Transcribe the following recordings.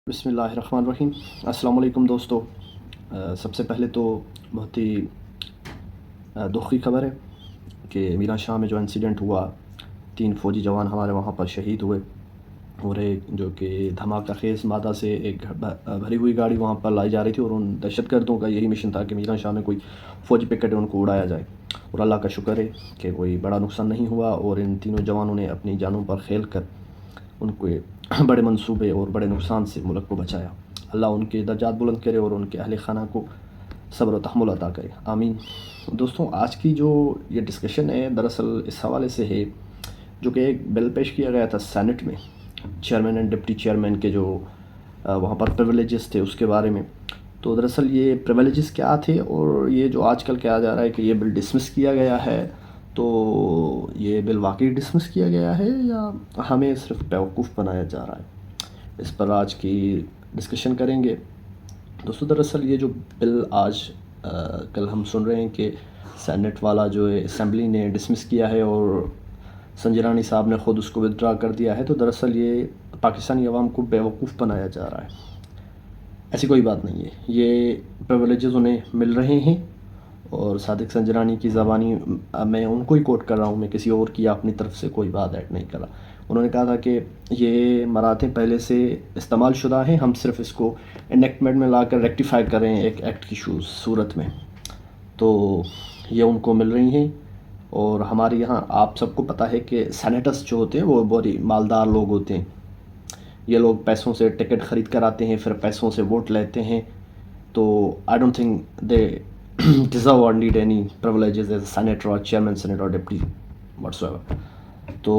بسم اللہ الرحمن الرحیم۔ السلام علیکم دوستو۔ سب سے پہلے تو بہت ہی دکھ کی خبر ہے کہ میران شاہ میں جو انسیڈنٹ ہوا، 3 فوجی جوان ہمارے وہاں پر شہید ہوئے، اور ایک جو کہ دھماکہ خیز مادہ سے ایک بھری ہوئی گاڑی وہاں پر لائی جا رہی تھی، اور ان دہشت گردوں کا یہی مشن تھا کہ میران شاہ میں کوئی فوجی پکٹ ان کو اڑایا جائے، اور اللہ کا شکر ہے کہ کوئی بڑا نقصان نہیں ہوا، اور ان تینوں جوانوں نے اپنی جانوں پر کھیل کر ان کو بڑے منصوبے اور بڑے نقصان سے ملک کو بچایا۔ اللہ ان کے درجات بلند کرے اور ان کے اہل خانہ کو صبر و تحمل عطا کرے، آمین۔ دوستوں، آج کی جو یہ ڈسکشن ہے دراصل اس حوالے سے ہے جو کہ ایک بل پیش کیا گیا تھا سینٹ میں، چیئرمین اینڈ ڈپٹی چیئرمین کے جو وہاں پر پریولیجز تھے اس کے بارے میں۔ تو دراصل یہ پریولیجز کیا تھے، اور یہ جو آج کل کہا جا رہا ہے کہ یہ بل ڈسمس کیا گیا ہے، تو یہ بل واقعی ڈسمس کیا گیا ہے یا ہمیں صرف بیوقوف بنایا جا رہا ہے؟ اس پر آج کی ڈسکشن کریں گے۔ دوستو، دراصل یہ جو بل آج کل ہم سن رہے ہیں کہ سینٹ والا جو ہے اسمبلی نے ڈسمس کیا ہے اور سنجے رانی صاحب نے خود اس کو ودڈرا کر دیا ہے، تو دراصل یہ پاکستانی عوام کو بیوقوف بنایا جا رہا ہے۔ ایسی کوئی بات نہیں ہے، یہ پریولیجز انہیں مل رہے ہیں، اور صادق سنجرانی کی زبانی میں ان کو ہی کوٹ کر رہا ہوں، میں کسی اور کی اپنی طرف سے کوئی بات ایڈ نہیں کر رہا۔ انہوں نے کہا تھا کہ یہ مراتب پہلے سے استعمال شدہ ہیں، ہم صرف اس کو انیکٹمنٹ میں لا کر ریکٹیفائی کر رہے ہیں ایک ایکٹ کی صورت میں، تو یہ ان کو مل رہی ہیں۔ اور ہمارے یہاں آپ سب کو پتہ ہے کہ سینیٹرز جو ہوتے ہیں وہ بڑی مالدار لوگ ہوتے ہیں، یہ لوگ پیسوں سے ٹکٹ خرید کر آتے ہیں، پھر پیسوں سے ووٹ لیتے ہیں، تو آئی don't think they deserve or need any privileges as a senator or chairman senator or deputy whatsoever۔ تو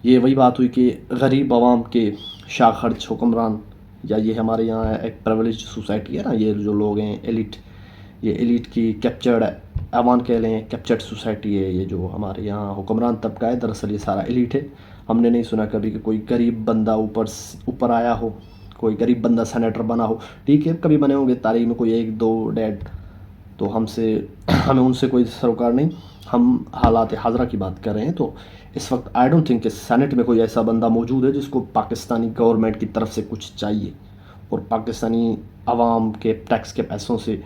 یہ وہی بات ہوئی کہ غریب عوام کے شاہ خرچ حکمران، یا یہ ہمارے یہاں ایک پریولیج سوسائٹی ہے نا، یہ جو لوگ ہیں ایلیٹ، یہ ایلیٹ کی کیپچرڈ ایوان کہہ لیں، کیپچرڈ سوسائٹی ہے، یہ جو ہمارے یہاں حکمران طبقہ ہے، دراصل یہ سارا ایلیٹ ہے۔ ہم نے نہیں سنا کبھی کہ کوئی غریب بندہ اوپر آیا ہو، کوئی غریب بندہ سینیٹر بنا ہو۔ ٹھیک ہے، کبھی بنے ہوں گے تاریخ میں کوئی 1-2 ڈیڈ، تو ہمیں ان سے کوئی سروکار نہیں، ہم حالات حاضرہ کی بات کر رہے ہیں۔ تو اس وقت آئی ڈونٹ تھنک کہ سینٹ میں کوئی ایسا بندہ موجود ہے جس کو پاکستانی گورنمنٹ کی طرف سے کچھ چاہیے، اور پاکستانی عوام کے ٹیکس کے پیسوں سے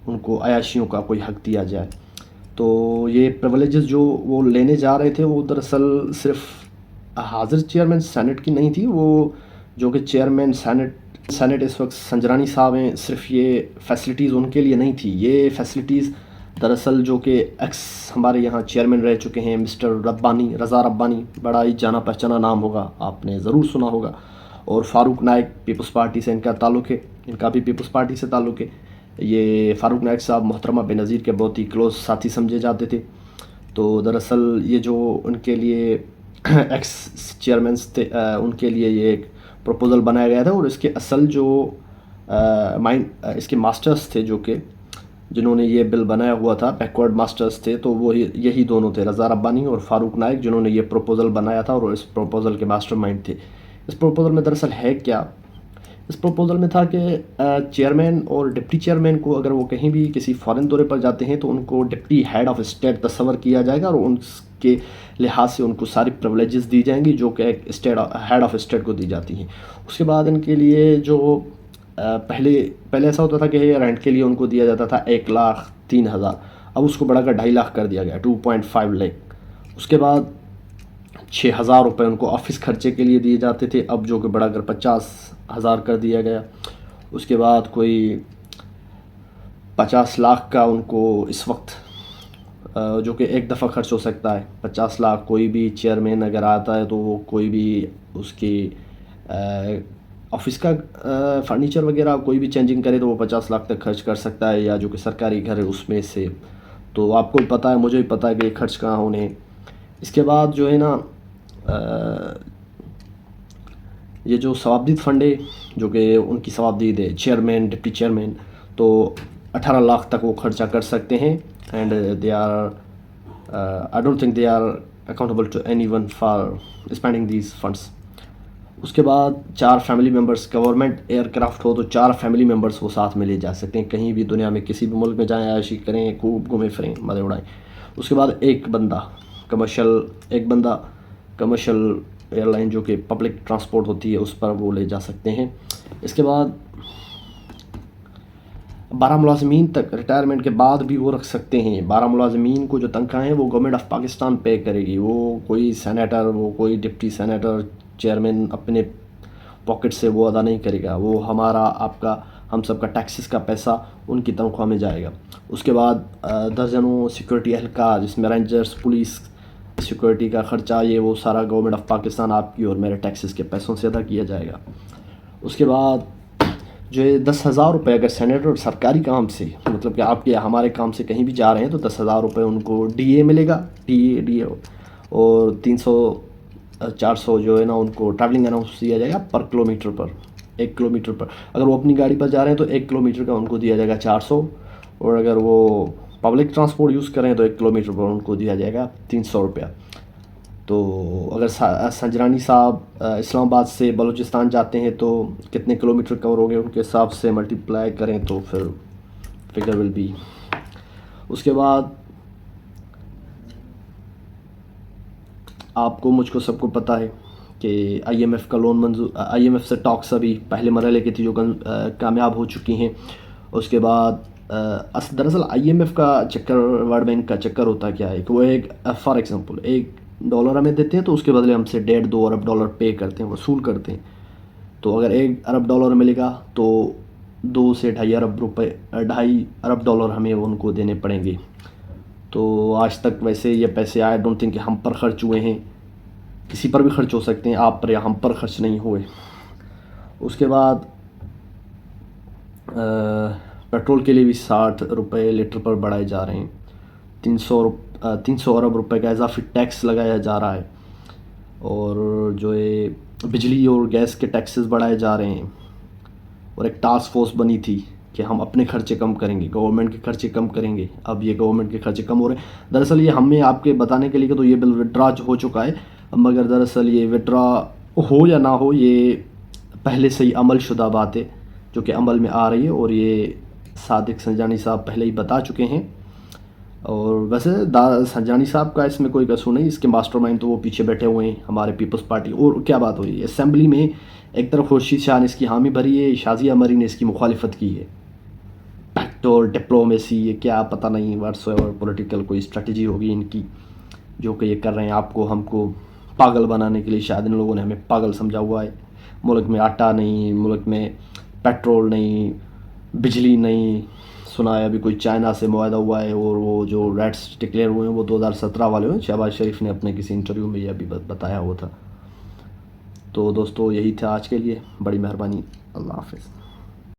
ان کو عیاشیوں کا کوئی حق دیا جائے۔ تو یہ پریولیجز جو وہ لینے جا رہے تھے، وہ دراصل صرف حاضر چیئرمین سینٹ کی نہیں تھی، وہ جو کہ چیئرمین سینٹ اس وقت سنجرانی صاحب ہیں، صرف یہ فیسلٹیز ان کے لیے نہیں تھی، یہ فیسلٹیز دراصل جو کہ ایکس ہمارے یہاں چیئرمین رہ چکے ہیں مسٹر رضا ربانی، بڑا ہی جانا پہچانا نام ہوگا، آپ نے ضرور سنا ہوگا، اور فاروق نائک، پیپلز پارٹی سے ان کا تعلق ہے، ان کا بھی پیپلز پارٹی سے تعلق ہے۔ یہ فاروق نائک صاحب محترمہ بینظیر کے بہت ہی کلوز ساتھی سمجھے جاتے تھے۔ تو دراصل یہ جو ان کے لیے ایکس چیئرمینس تھے، ان کے لیے یہ ایک پروپوزل بنایا گیا تھا، اور اس کے اصل جو اس کے ماسٹرز تھے جو کہ جنہوں نے یہ بل بنایا ہوا تھا، بیکورڈ ماسٹرز تھے، تو وہ یہی دونوں تھے، رضا ربانی اور فاروق نائک، جنہوں نے یہ پروپوزل بنایا تھا، اور اس پروپوزل کے ماسٹر مائنڈ تھے۔ اس پروپوزل میں دراصل ہے کیا؟ اس پروپوزل میں تھا کہ چیئرمین اور ڈپٹی چیئرمین کو اگر وہ کہیں بھی کسی فارن دورے پر جاتے ہیں تو ان کو ڈپٹی ہیڈ آف اسٹیٹ تصور کیا جائے گا، اور ان کے لحاظ سے ان کو ساری پریولیجز دی جائیں گی جو کہ ایک ہیڈ آف اسٹیٹ کو دی جاتی ہیں۔ اس کے بعد ان کے لیے جو پہلے ایسا ہوتا تھا کہ رینٹ کے لیے ان کو دیا جاتا تھا 1,03,000، اب اس کو بڑھا کر 2.5 لاکھ کر دیا گیا، 2.5 لاکھ۔ اس کے بعد 6,000 روپے ان کو آفس خرچے کے لیے دیے جاتے تھے، اب جو کہ بڑھا کر 50,000 کر دیا گیا۔ اس کے بعد کوئی 50 لاکھ کا ان کو اس وقت جو کہ ایک دفعہ خرچ ہو سکتا ہے، 50 لاکھ کوئی بھی چیئرمین اگر آتا ہے تو وہ کوئی بھی اس کی آفس کا فرنیچر وغیرہ کوئی بھی چینجنگ کرے تو وہ 50 لاکھ تک خرچ کر سکتا ہے، یا جو کہ سرکاری گھر ہے اس میں سے۔ تو آپ کو بھی پتہ ہے، مجھے بھی پتہ ہے کہ یہ خرچ کہاں ہونے۔ اس کے بعد جو ہے نا یہ جو ثوابدید فنڈ ہے جو کہ ان کی ثوابدید ہے چیئرمین ڈپٹی چیئرمین، تو 18 لاکھ تک وہ خرچہ کر سکتے ہیں، and they are I don't think they are accountable to anyone for spending these funds. اس کے بعد 4 family members, government aircraft ہو تو 4 فیملی ممبرس وہ ساتھ میں لے جا سکتے ہیں، کہیں بھی دنیا میں کسی بھی ملک میں جائیں، عیاشی کریں، خوب گھومیں پھریں، مزے اڑائیں۔ اس کے بعد ایک بندہ کمرشل ایئر لائن جو کہ پبلک ٹرانسپورٹ ہوتی ہے اس پر وہ لے جا سکتے ہیں۔ اس کے بعد 12 ملازمین تک ریٹائرمنٹ کے بعد بھی وہ رکھ سکتے ہیں۔ 12 ملازمین کو جو تنخواہ ہیں وہ گورنمنٹ آف پاکستان پے کرے گی، وہ کوئی سینیٹر، وہ کوئی ڈپٹی سینیٹر، چیئرمین اپنے پاکٹ سے وہ ادا نہیں کرے گا، وہ ہمارا آپ کا ہم سب کا ٹیکسز کا پیسہ ان کی تنخواہ میں جائے گا۔ اس کے بعد درجنوں سیکورٹی اہلکار جس میں رینجرز، پولیس سیکورٹی کا خرچہ، یہ وہ سارا گورنمنٹ آف پاکستان آپ کی اور میرے ٹیکسز کے پیسوں سے ادا کیا جائے گا۔ اس کے بعد جو ہے 10,000 روپے اگر سینیٹر سرکاری کام سے، مطلب کہ آپ کے ہمارے کام سے کہیں بھی جا رہے ہیں تو 10,000 روپے ان کو ڈی اے ملے گا، ڈی اے اور 300-400 جو ہے نا ان کو ٹریولنگ الاؤنس دیا جائے گا پر کلومیٹر پر، 1 کلومیٹر پر۔ اگر وہ اپنی گاڑی پر جا رہے ہیں تو 1 کلومیٹر کا ان کو دیا جائے گا 400، اور اگر وہ پبلک ٹرانسپورٹ یوز کریں تو 1 کلومیٹر پر ان کو دیا جائے گا 300 روپیہ۔ تو اگر سنجرانی صاحب اسلام آباد سے بلوچستان جاتے ہیں تو کتنے کلومیٹر کور ہو گئے ان کے حساب سے ملٹیپلائی کریں تو پھر فگر ول بی۔ اس کے بعد آپ کو مجھ کو سب کو پتہ ہے کہ آئی ایم ایف کا لون منظور، آئی ایم ایف سے ٹاکس ابھی پہلے مرحلے کی تھی جو کامیاب ہو چکی ہیں۔ اس کے بعد دراصل آئی ایم ایف کا چکر، ورلڈ بینک کا چکر ہوتا کیا ہے کہ وہ ایک فار ایگزامپل $1 ہمیں دیتے ہیں تو اس کے بدلے ہم سے 1.5-2 ارب ڈالر پے کرتے ہیں، وصول کرتے ہیں۔ تو اگر $1 ارب ملے گا تو 2 سے 2.5 ارب روپے، 2.5 ارب ڈالر ہمیں ان کو دینے پڑیں گے۔ تو آج تک ویسے یہ پیسے آئی ڈونٹ تھنک کہ ہم پر خرچ ہوئے ہیں، کسی پر بھی خرچ ہو سکتے ہیں، آپ پر یا ہم پر خرچ نہیں ہوئے۔ اس کے بعد پیٹرول کے لیے بھی 60 روپے لیٹر پر بڑھائے جا رہے ہیں، 300 ارب روپے کا اضافی ٹیکس لگایا جا رہا ہے، اور جو ہے بجلی اور گیس کے ٹیکسز بڑھائے جا رہے ہیں، اور ایک ٹاسک فورس بنی تھی کہ ہم اپنے خرچے کم کریں گے، گورنمنٹ کے خرچے کم کریں گے۔ اب یہ گورنمنٹ کے خرچے کم ہو رہے ہیں۔ دراصل یہ ہمیں آپ کے بتانے کے لیے کہ تو یہ بل وڈرا ہو چکا ہے، مگر دراصل یہ وڈرا ہو یا نہ ہو یہ پہلے سے ہی عمل شدہ بات ہے جو کہ عمل میں آ رہی ہے، اور یہ صادق سنجانی صاحب پہلے ہی بتا چکے ہیں۔ اور ویسے سنجانی صاحب کا اس میں کوئی قصور نہیں، اس کے ماسٹر مائنڈ تو وہ پیچھے بیٹھے ہوئے ہیں ہمارے پیپلز پارٹی۔ اور کیا بات ہوئی ہے اسمبلی میں، ایک طرف خورشید شاہ نے اس کی حامی بھری ہے، شازیہ مری نے اس کی مخالفت کی ہے۔ پیکٹ اور ڈپلومیسی، یہ کیا پتہ نہیں واٹس ایور پولیٹیکل کوئی اسٹریٹجی ہوگی ان کی جو کہ یہ کر رہے ہیں آپ کو ہم کو پاگل بنانے کے لیے۔ شاید ان لوگوں نے ہمیں پاگل سمجھا ہوا ہے۔ ملک میں آٹا نہیں، ملک میں پیٹرول نہیں، بجلی نہیں، سنا ہے ابھی کوئی چائنا سے معاہدہ ہوا ہے، اور وہ جو ریٹس ڈکلیئر ہوئے ہیں وہ 2017 والے ہوئے ہیں۔ شہباز شریف نے اپنے کسی انٹرویو میں یہ ابھی بتایا ہوا تھا۔ تو دوستو یہی تھا آج کے لیے، بڑی مہربانی، اللہ حافظ۔